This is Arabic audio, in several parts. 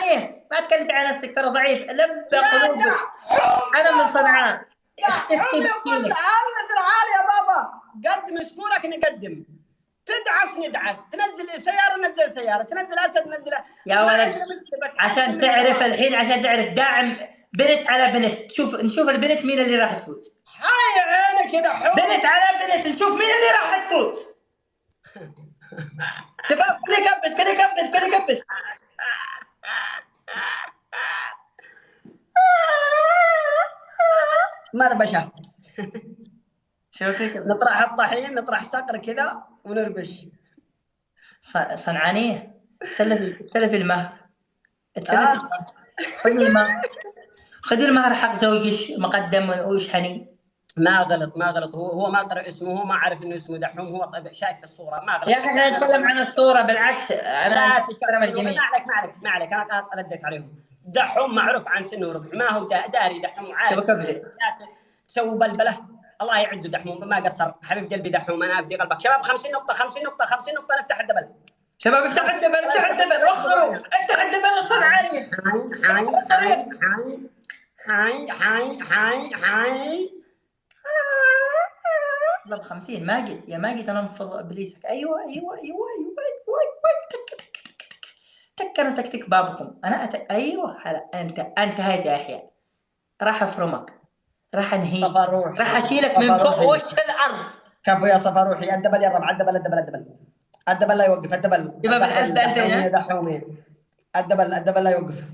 صنعانيه، ما تكلف على نفسك ترى ضعيف، لبى قلوبك. انا من صنعاء. يا حمي وكل عالم بالعالي يا بابا، قدم سكورك نقدم، تدعس ندعس، تنزل سياره ننزل سياره، تنزل اسد ننزل. يا ولد عشان تعرف الحين، عشان تعرف داعم بنت على بنت، نشوف البنت مين اللي راح تفوز. هاي عينك يا دحوم، بنت على بنت، نشوف مين اللي راح تفوز. شباب كل يكبس كل يكبس كل يكبس. مربشه. شوفي كذا نطرح الطحين، نطرح صقر كذا ونربش. صنعانيه. تسلفي المهر، تسلفي خذي المهر، خذي المهر حق زوجك مقدم ويشحني. ما غلط، هو ما قرأ اسمه، هو ما عرف انه اسمه دحوم، هو طيب شايف الصوره، ما غلط يا اخي احنا نتكلم عن الصوره، بالعكس انا احترم الجميع. ما عليك انا رديت عليهم. دحوم معروف عن سنه وربع، ما هو داري دحوم عارف تسوي بلبله. الله يعزه دحوم، ما قصر حبيب قلبي دحوم، انا افدي قلبك. شباب 50 نقطه 50 نقطه 50 نقطه، نفتح الدبل. شباب افتح الدبل، افتح الدبل، وخروا افتح الدبل الصنعاني. هاي طب 50 ماجد يا ماجد، انا مفضل ابليسك. ايوه تكروا تكتك بابكم. انا ايوه هلا انت هاي يا يحيى، راح افرمك، راح انهيك، راح اشيلك من فوق وش الارض. كفو يا صفا روحي. الدبل يا ربع، الدبل لا يوقف. الدبل شباب ال 2000 دحومي، الدبل لا يوقف.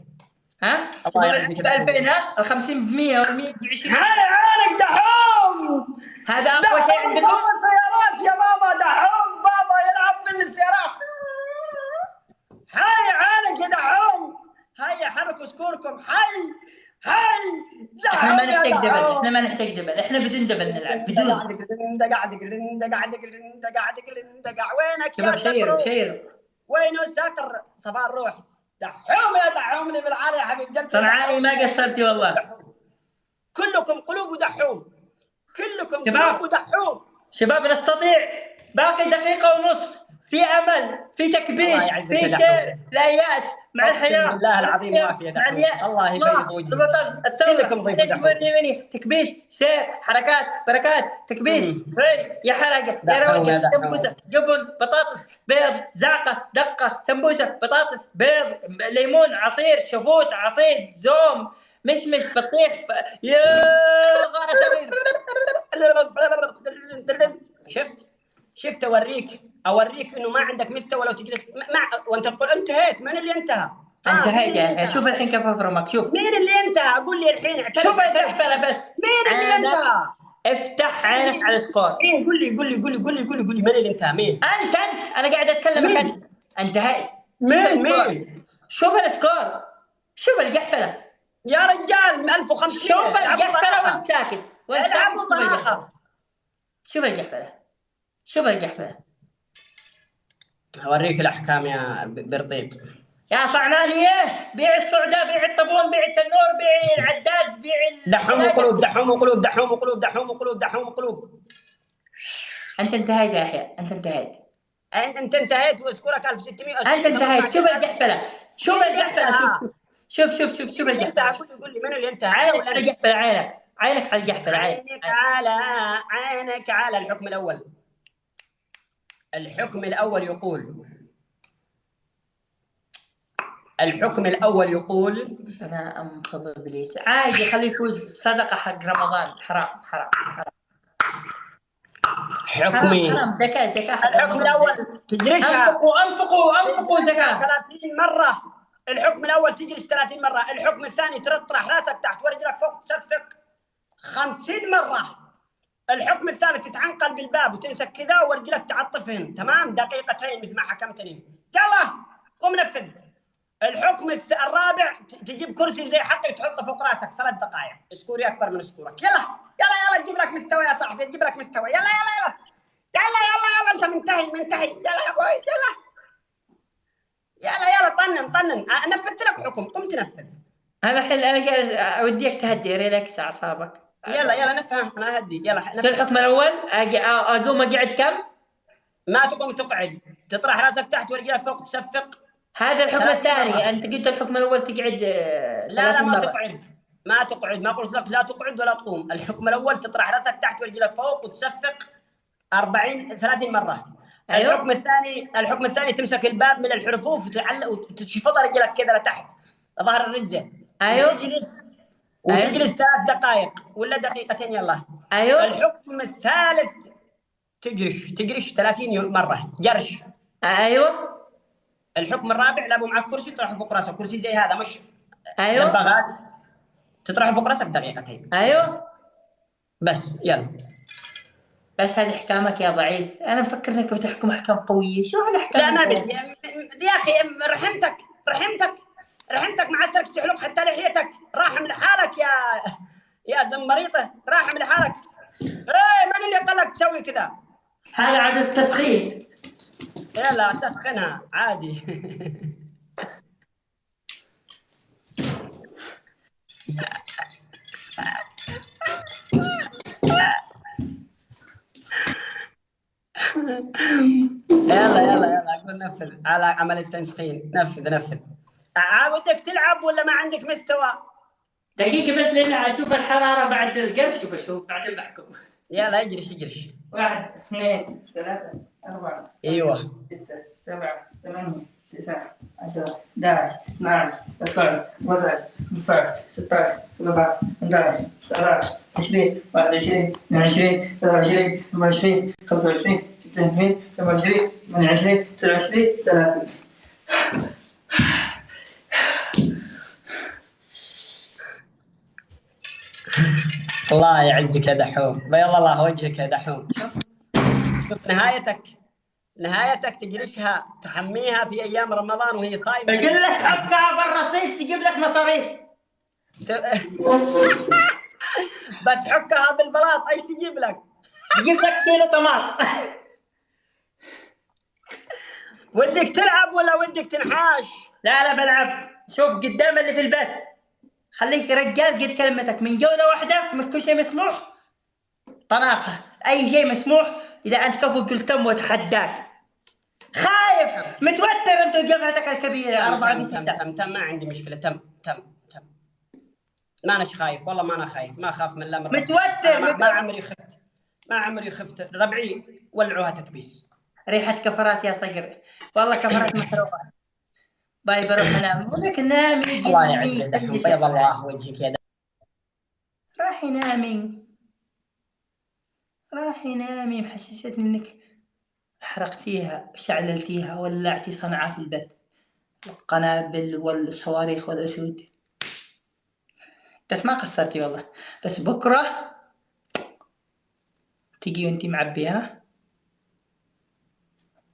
ها الله يعزك ال 2000 ها ال 50 ب 100 وال 100 ب 20. هاي عينك دحوم، هذا اقوى شيء عندكم. بابا سيارات يا بابا، دحوم بابا يلعب بالسيارات. هاي عينك يا دحوم، هاي حركوا سكوركم. هاي احنا ما نحتاج دبل، احنا ما نحتاج دبل، احنا بدون دبل نلعب بدون. دقع وينك يا شير وينه سكر صباح الروح. دحوم يا دحوم لي بالعالي يا حبيب قلبي. صنعاني ما قصرتي والله. كلكم قلوب ودحوم، كلكم قلوب ودحوم. شباب نستطيع، باقي دقيقة ونص، في امل، في تكبير، في شير، لا يأس مع الحياة. بالله العظيم ما في مع اليأس. الله يبيض وجهك. الوطن، الثورة، تكبيس، شير، حركات، بركات، تكبيس، هي يا حركة يا روقة، سمبوسة، جبن، بطاطس، بيض، زعقة، دقة، سمبوسة، بطاطس، بيض، ليمون، عصير، شفوت، عصير، زوم، مشمش، بطيخ، يا غارة سمير. شفت اوريك انه ما عندك مستوى. لو تجلس وانت تقول انتهيت، من اللي انتهى؟ انتهيت يعني. شوف الحين كيف افرمك. شوف مين اللي انتهى؟ قول لي الحين. شوف الجحفله بس. مين اللي انتهى؟ افتح عينك على السكور. مين؟ قول لي مين اللي انتهى؟ مين؟ انت انا قاعد اتكلم. انت انتهيت. مين؟ شوف السكور، شوف الجحفله يا رجال. 1500. شوف الجحفله وانت ساكت. العبوا طلاخه. شوف الجحفله. اوريك الاحكام يا برطيط. يا صعنانيه، بيع السعداء، بيع الطبون، بيع التنور، بيع العداد، بيع دحوم وقلوب. انت انتهيت يا يحيى، انت انتهيت وسكورك 1600. انت انتهيت. شوف الجحفله. شوف الجحفله. قول لي من اللي انتهى؟ عينك على الجحفله. عينك على الجحفله. عينك على الحكم الاول. الحكم الأول يقول أنا أنفض إبليس. عادي خليه يفوز، صدقة حق رمضان. حرام. حكمي حرام. زكاة. الحكم الأول تجرشها. أنفقوا زكاة 30 مرة. الحكم الأول تجرش 30 مرة. الحكم الثاني تطرح راسك تحت ورجلك فوق تصفق 50 مرة. الحكم الثالث تتعنقل بالباب وتمسك كذا ورجلك تعطفهن. تمام؟ دقيقتين مثل ما حكمتني. يلا قم نفذ. الحكم الرابع تجيب كرسي زي حقي وتحطه فوق راسك 3 دقائق. سكوري اكبر من سكورك. يلا تجيب لك مستوى يا صاحبي، تجيب لك مستوى. يلا انت منتهي. يلا يا ابوي يلا طنن. نفذت لك حكم، قم تنفذ. هذا الحين انا جالس اوديك تهدي ريلاكس اعصابك. يلا نفهم. انا اهدي. يلا شو الحكم الاول؟ اقوم اقعد كم؟ ما تقوم تقعد، تطرح راسك تحت ورجلك فوق تصفق هذا الحكم 30 الثاني، مرة. انت قلت الحكم الاول تقعد لا 30 ما مرة. تقعد، ما تقعد، ما قلت لك لا تقعد ولا تقوم. الحكم الاول تطرح راسك تحت ورجلك فوق وتصفق 30 مره. ايوه الحكم الثاني تمسك الباب من الحرفوف وتعلق وتشفط رجلك كذا لتحت لظهر الرزه، ايوه ايوه وتجلس 3 دقائق ولا دقيقتين يلا. ايوه الحكم الثالث تجرش 30 مره جرش. ايوه الحكم الرابع لابو معك كرسي تطرحه فوق راسك، كرسي زي هذا مش ايوه دبغات، تطرحه فوق راسك دقيقتين ايوه. بس يلا. بس هذه احكامك يا ضعيف، انا مفكر انك بتحكم احكام قويه. شو لا هالاحكام ما القوية؟ بدي يا اخي، رحمتك معسرك تحلق حتى لحيتك، راحم لحالك يا زمريطه، راحم لحالك. ايه من اللي قال لك تسوي كذا؟ هذا عدد التسخين. يلا سخنها عادي. يلا اقول نفذ على عمل التسخين، نفذ. ودك تلعب ولا ما عندك مستوى؟ دقيقه بس لين اشوف الحراره بعد القرش وبشوف بعدين بحكم. يلا اجرش. 1 2 3 4 ايوه 6 7 8 9 10 11 12 13 14 15 16 17 18 19 20 21 22 23 24 25 26 27 28 29 30. الله يعزك يا دحوم، بيض الله وجهك يا دحوم. شوف نهايتك تجرشها تحميها في ايام رمضان وهي صايمه. بقول لك حطها بالرصيف تجيب لك مصاريف. بس حكها بالبلاط ايش تجيب لك؟ تجيب لك كيلو طماط. ودك تلعب ولا ودك تنحاش؟ لا بلعب. شوف قدام اللي في البث، خليك رجال قد كلمتك. من جولة واحدة من كل شيء مسموح، طناخة أي شيء مسموح. إذا أنت كفو قلت تم وتحداك. خايف متوتر أنت وجبهتك الكبيرة 4 في 6. تم ما عندي مشكلة. تم ما أنا خايف والله، ما أنا خايف، ما أخاف من الله من متوتر. ما عمري خفت ربعي ولعوها تكبيس. ريحة كفرات يا صقر، والله كفرات محروقة. باي بروح أنام. ولك نامي. الله يعزك بيض الله وجهك يا راحي نامي محسستني انك حرقتيها شعللتيها ولعتي صنعاء في البث، القنابل والصواريخ والاسود. بس ما قصرتي والله. بس بكره تجي وانتي معبيها.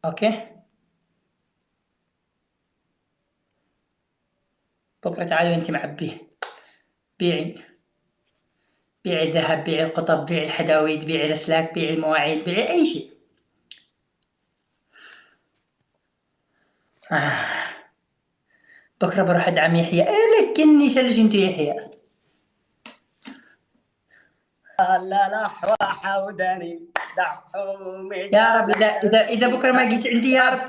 اوكي بكره تعالي وانتي معبيه. بيعي الذهب، بيعي القطب، بيعي الحداويد، بيعي الاسلاك، بيعي المواعين، بيعي اي شيء. بكره بروح ادعم يحيى. لك اني شلش انت يحيى. لا حودني دحومي يا رب اذا بكره ما جيت عندي يا رب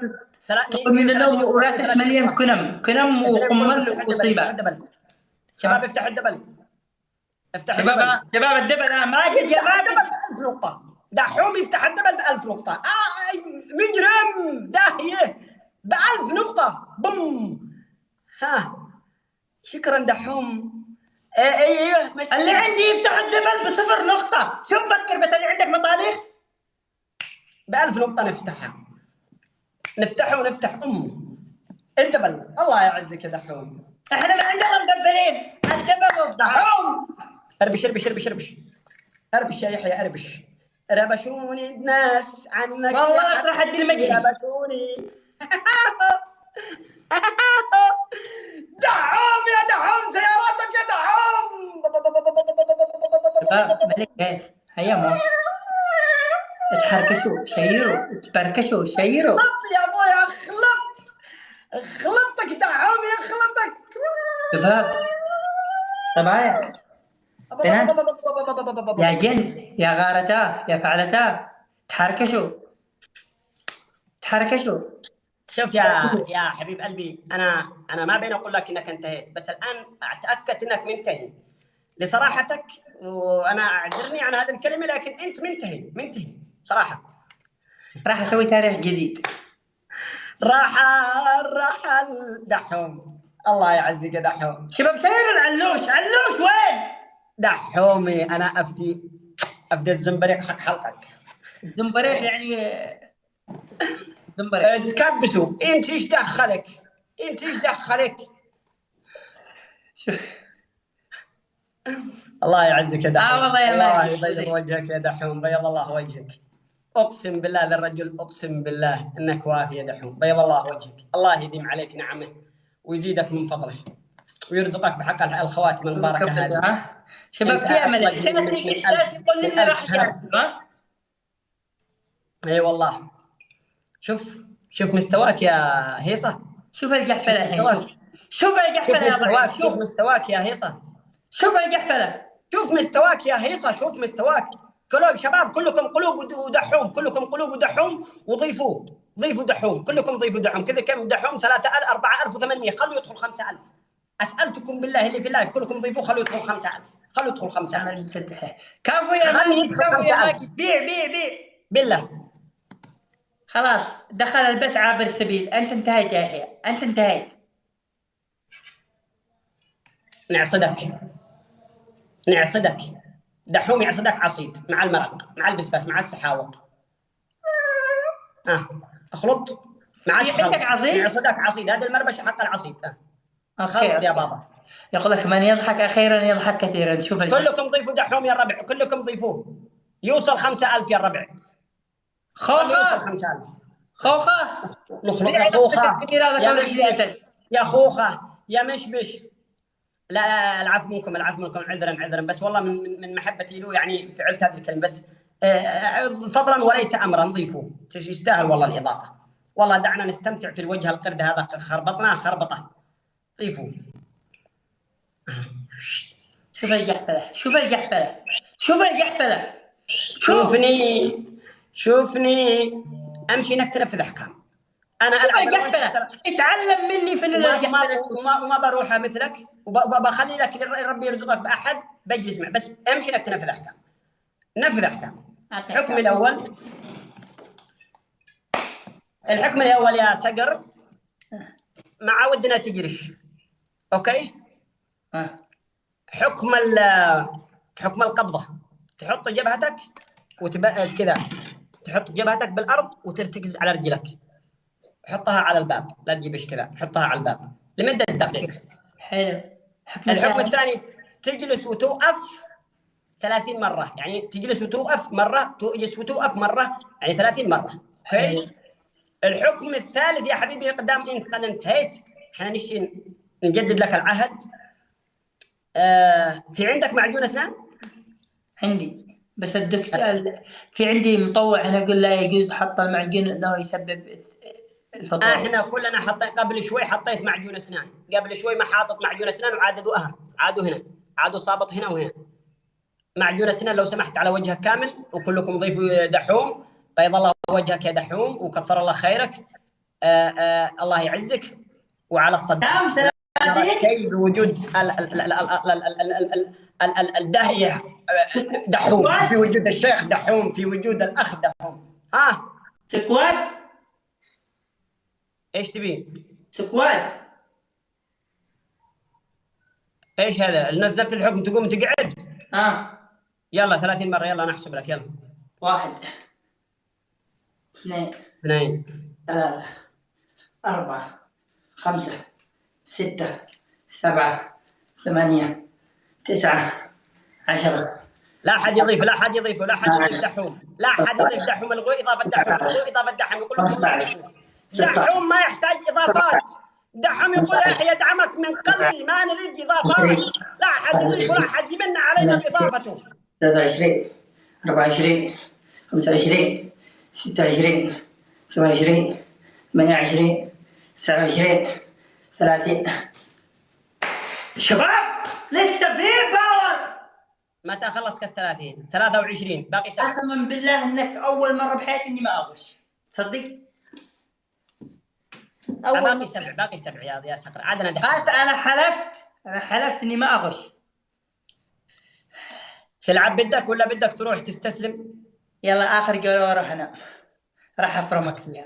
تقوم من النوم وراسك مليان كنم وقمل وصيبه. شباب افتحوا الدبل. شباب الدبل ما قد يفتح الدبل ب1000 نقطة. دحوم يفتح الدبل ب1000 نقطة. مجرم داهية ب1000 نقطة. بوم. ها شكرا دحوم. ايوه اللي عندي يفتح الدبل ب0 نقطة. شوف فكر بس اللي عندك مطاليخ ب1000 نقطة نفتحه ونفتح الدبل. الله يعزك يا دحوم. احنا ما عندنا مدبلين الدبل دحوم. اربش يا يحيى اربش. ربشوني الناس عنك والله راح ادي المجري. ربشوني. دحوم يا دحوم سياراتك يا دحوم. ملك هيا مو اتحركشوا شيروا اتبركشوا شيروا. خلط يا ابوي خلطتك دحوم يخلطك. شباب طبعا يا جن يا غارتا يا فعلتا تحركشوا شوف يا حبيب قلبي، انا ما بين اقول لك انك انتهيت، بس الان اتاكد انك منتهي لصراحتك، وانا اعذرني عن هذه الكلمه، لكن انت منتهي صراحه. راح اسوي تاريخ جديد. راح دحوم، الله يعزك يا دحوم. شباب خير، علوش وين؟ دحومي انا افدي الزنبريق حق حلقك. الزنبريق يعني زنبريق. تكبسوا، انت ايش دخلك؟ الله يعزك يا دحوم. والله يا ماجد، الله يبيض وجهك يا دحوم، بيض الله وجهك. اقسم بالله ذا الرجل، اقسم بالله انك وافي يا دحوم، بيض الله وجهك. الله يديم عليك نعمه ويزيدك من فضله ويرزقك بحق الخواتم المباركه هذه. شباب في امل، احساس يقول لي راح يجاوب. اي والله. شوف مستواك يا هيصه. شوف الجحفله الحين. شوف الجحفله يا ضعيف. شوف مستواك يا هيصه. شوف الجحفله. شوف مستواك يا هيصه، شوف مستواك. قلوب شباب، كلكم قلوب ودحوم، كلكم قلوب ودحوم، ضيفوا دحوم، كلكم ضيفوا دحوم. كذا كم دحوم؟ 3000 4800. خلوا يدخل 5000. اسالتكم بالله اللي في اللايف، كلكم ضيفوه، خلوا يدخل 5000. خلوا يدخل 5000. كفو يا ماجد، بيع بالله. خلاص دخل البث عابر السبيل. انت انتهيت يا يحيى، انت انتهيت. نعصدك دحوم، يعصدك عصيد مع المرق، مع البسباس، مع السحاوط. اخلط مع يعصدك عصيد. هذا المربشه حق العصيد. خلط يا بابا. يقول لك من يضحك اخيرا يضحك كثيرا. شوف كلكم ضيفوا دحوم يا الربع، كلكم ضيفوه. يوصل 5000 يا الربع. خوخه 5000. نخلط يا خوخه يا خوخه يا مشمش. لا العفو منكم، عذرا، بس والله من محبتي له يعني فعلت هذه الكلمه، بس فضلا وليس امرا. ضيفوه، يستاهل والله الاضافه. والله دعنا نستمتع في الوجه القرد هذا، خربطناه خربطه. ضيفوه. شوف الجحفله. شوفني امشي انك تنفذ احكام. انا الجحفله اتعلم مني فن الجحفله. وما بروح مثلك، وبخلي لك ربي يرزقك باحد بجلس معه، بس امشي انك تنفذ احكام. نفذ احكام. الحكم الاول يا صقر، مع ودنا تجرش. اوكي. حكم القبضه، تحط جبهتك وتبعد كذا، تحط جبهتك بالارض وترتكز على رجلك. حطها على الباب، لا تجيبش كذا، حطها على الباب لمده دقيقه. حلو. الحكم الثاني، تجلس وتوقف 30 مره، يعني تجلس وتوقف مره، تجلس وتوقف مره، يعني 30 مره. اوكي. الحكم الثالث يا حبيبي، قدام انت قد انتهيت، احنا نشتي نجدد لك العهد. في عندك معجون اسنان؟ عندي، بس الدكتور في عندي مطوع هنا يقول لا يجوز حط المعجون انه يسبب الفطور. احنا كلنا قبل شوي حطيت معجون اسنان، قبل شوي ما حاطط معجون اسنان، عادوا هنا، عادوا صابط هنا وهنا. معجون اسنان لو سمحت على وجهك كامل، وكلكم ضيفوا دحوم. بيض الله وجهك يا دحوم، وكثر الله خيرك. الله يعزك. وعلى الصدق بوجود الداهية دحوم، في وجود الشيخ دحوم، في وجود الأخ دحوم. سكوات. ايش تبي؟ سكوات. ايش هذا؟ نفس الحكم، تقوم تقعد. يلا 30 مرة، يلا نحسب لك. يلا 1 2 3 4 5 6 7 8 9 10. لا حد يضيف دحوم، لا حد يضيف دحوم. الغوا إضافة دحوم، يقول دحوم ما يحتاج إضافات. دحوم يقول يحيى يدعمك من قلبي، ما نريد إضافات. لا حد يضيف ولا حد يمن علينا بإضافته. 23 24 25 26 27 28 29 30. شباب لسه في باور. متى خلصت ال30؟ 23 باقي سنة. قسما بالله انك اول مرة بحياتي اني ما اغش. تصدق؟ اول باقي سبع يا صقر. عاد انا خلاص انا حلفت اني ما اغش. تلعب بدك ولا بدك تروح تستسلم؟ يلا اخر جوله واروح انام، راح افرمك فيها.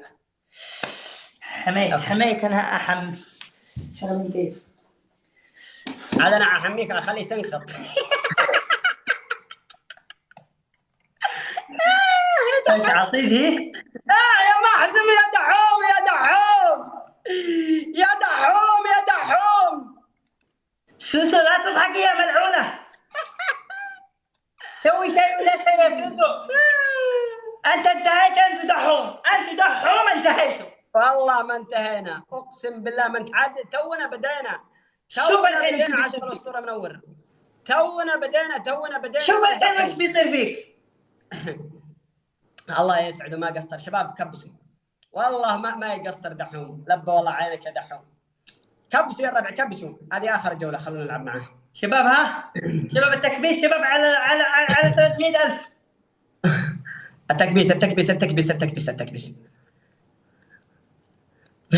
حميت انا احم شغل كيف. عاد انا احميك اخلي تنخط. ايش عصيد هي؟ يا محزم يا دحوم يا دحوم يا دحوم يا دحوم. سوسو لا تضحكي يا ملعونة. سوي شيء ولا شيء يا سوسو. انت انتهيت، انت دحوم انتهيتوا. والله ما انتهينا، اقسم بالله ما انت. عاد تونا بدينا. شوف الحين ايش عسل بيصير. الاسطوره منور. تونا بدينا. شوف الحين ايش بيصير فيك. الله يسعده ما قصر. شباب كبسوا والله ما يقصر دحوم. لبى والله عينك يا دحوم. كبسوا يا الربع كبسوا. هذه اخر جوله خلونا نلعب معاه. شباب ها شباب التكبيس شباب على 300,000. التكبيس التكبيس التكبيس التكبيس التكبيس. في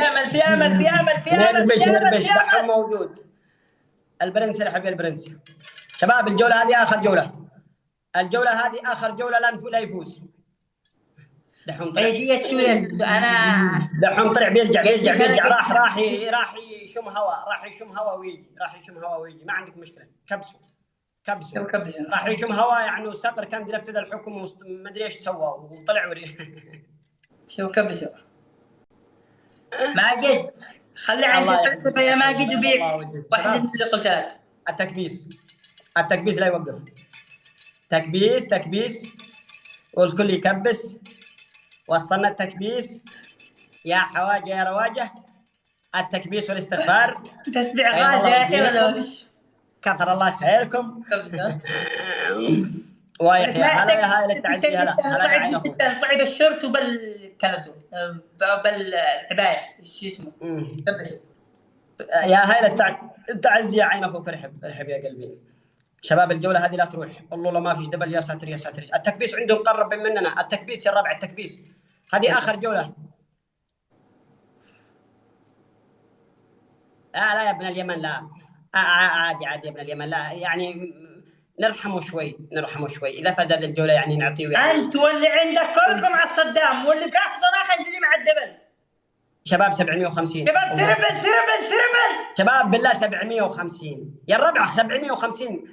امل في امل في امل في امل في امل. نربش دحوم موجود. البرنس يا حبيبي البرنس. شباب الجوله هذه اخر جوله. الجوله هذه اخر جوله لا يفوز. دحوم طلع. انا دحوم طلع بيرجع راح يشم هوا ويجي. ما عندك مشكله. كبسوا راح يشم هوا. يعني صقر كان ينفذ الحكم وما ادري ايش سوى وطلع شو كبسوا ماجد. خلي عندي فلسفه يا ماجد وبيع واحد من اللي قلت لك. التكبيس لا يوقف. تكبيس والكل يكبس. وصلنا التكبيس يا حواجه يا رواجه. التكبيس والاستغفار. تسبيع غازي يا اخي ولا كثر الله خيركم. ويحيى هلا يا هاي التعزي. هلا طيب الشورت وبالكلسو بالعبايه شو اسمه. يا هاي التعزي يا عين اخوك. ارحب يا قلبي. شباب الجوله هذه لا تروح. والله ما فيش دبل. يا ساتر يا ساتر. التكبيس عندهم قرب مننا. التكبيس يا الربع التكبيس. هذه اخر جوله. لا يا ابن اليمن لا. عادي يا ابن اليمن لا. يعني نرحمه شوي. اذا فاز هذه الجوله يعني نعطيه يعني. انت واللي عندك كلكم على الصدام واللي قاصد راح ينزل مع الدبل. شباب 750. شباب تربل. شباب بالله 750 يا الربع. 750.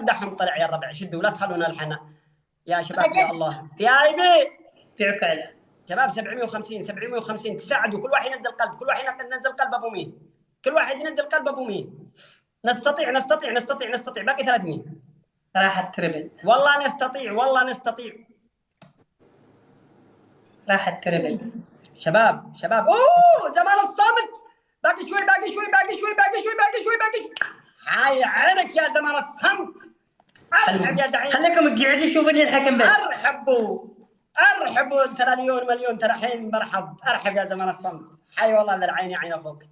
دحوم طلع يا الربع. شدوا لا تخلونا الحنا يا شباب. يا الله يا ايبي فيعك عليه. شباب 750 تساعدوا. كل واحد ينزل قلب. كل واحد ينزل قلب ابو مين. نستطيع. باقي 300. راح التربل. والله نستطيع. راح التربل. شباب زمان الصامت. باقي شوي. هاي عينك يا زمان الصمت. ارحب يا زعيم. خليكم قاعدين يشوفوني الحكم بس. ارحبوا 3 مليون ترى حين مرحب. ارحب يا زمان الصمت. حي والله للعين يا عين اخوك.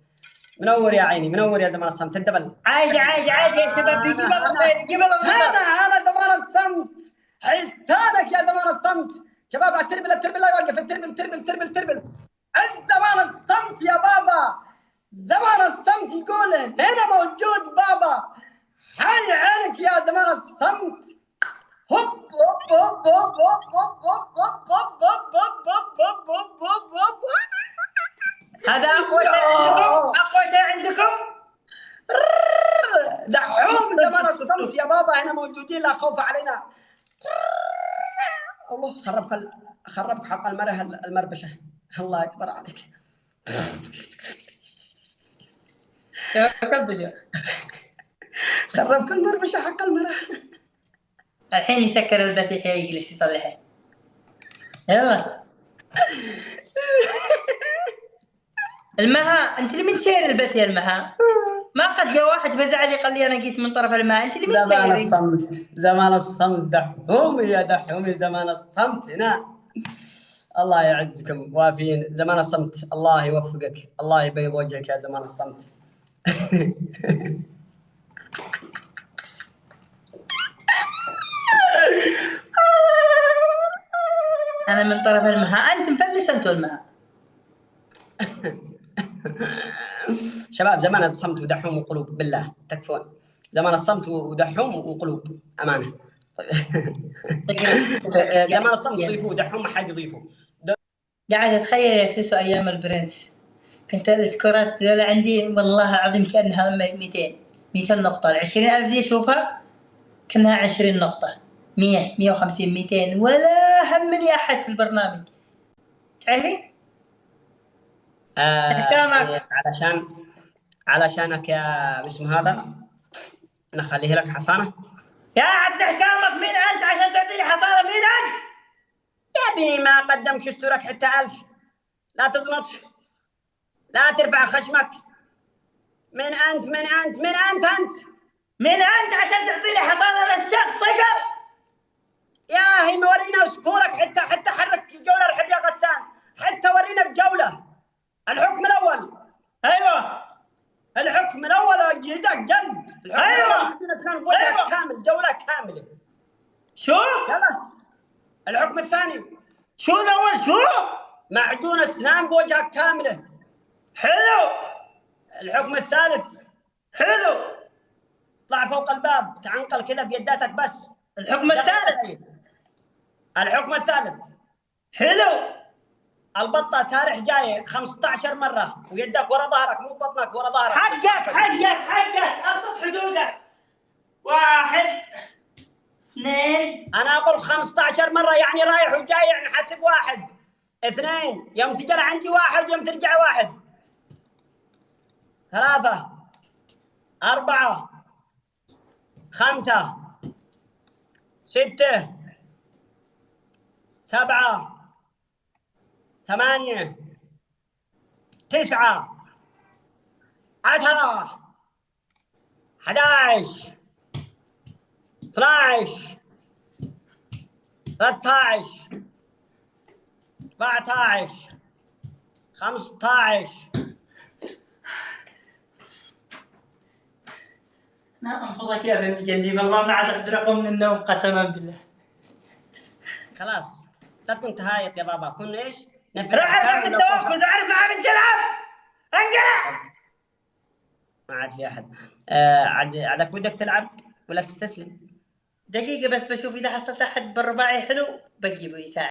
منور يا عيني. منور يا زمان الصمت. الدبل عادي يا شباب. يجيب الله انا زمان الصمت. حيتانك يا زمان الصمت. شباب التربل لا يوقف. التربل الزمان الصمت يا بابا. زمان الصمت يقول هنا موجود بابا. حي عينك يا زمان الصمت. هوب هذا اقوى شيء عندكم. دحوم زمان الصمت يا بابا. هنا موجودين لا خوف علينا. الله خربك حق المربشه. الله اكبر عليك. خربك المربشه حق المرأة. الحين يسكر البثيح يجلس يصلحه. يلا المها. انت اللي من شير البث يا المها. ما قد جاء واحد فزع لي قال لي انا جيت من طرف الماء. انت اللي من زمان الصمت دحومي يا دحومي. زمان الصمت هنا. الله يعزكم وافين. زمان الصمت الله يوفقك. الله يبيض وجهك يا زمان الصمت. انا من طرف المها، انت مفلس انت والمها. شباب زمان الصمت ودحوم وقلوب، بالله تكفون. زمان الصمت ودحوم وقلوب، امانه. زمان الصمت ضيفوه، دحوم ما حد يضيفه. قاعد اتخيل يا سوسو ايام البرنس، كنت السكورات اللي عندي والله العظيم كانها 200 نقطه. ال 20,000 دي شوفها كانها 20 نقطه، 100 150 200 ولا همني احد في البرنامج. تعرفي؟ إيه، علشانك يا اسمه هذا، نخليه لك حصانه. يا عبد حكامك مين انت عشان تعطيني حصانه؟ مين انت؟ يا ابني ما قدمك اشترك حتى 1000. لا تزنطش، لا ترفع خشمك. من انت مين انت عشان تعطيني حصانه للشخص صقر؟ يا هي ورينا سكورك، حتى حرك جوله رحب يا غسان، حتى ورينا بجوله. الحكم الاول. ايوه الحكم الاول يدك جلد. ايوه أيوة. كامل، جوله كامله. شو؟ يلا. الحكم الثاني. شو الاول شو؟ معجون اسنان بوجهك كامله. حلو. الحكم الثالث. حلو. اطلع فوق الباب، تعنقل كذا بيداتك بس. الحكم الثالث. الحكم الثالث. حلو. البطه سارح جاي 15 مره ويدك ورا ظهرك، مو بطنك ورا ظهرك. حقك ابسط حدودك. 1 2. انا اقول 15 مره يعني رايح وجاي، يعني حسب 1 2، يوم تجي عندي 1 يوم ترجع 1 3 4 5 6 7 8 9 10 11 12 13 14 15. انا انفضك يا ابن مجلي، والله ما عاد اقدر اقوم من النوم قسما بالله. خلاص لا تكون تهايط يا بابا، كن ايش؟ روح ارجع في السواق واذا عارف مع من تلعب انقلع. ما عاد في احد. عادك ودك تلعب ولا تستسلم؟ دقيقة بس بشوف إذا حصلت أحد بالرباعي حلو بجيبه يساعد.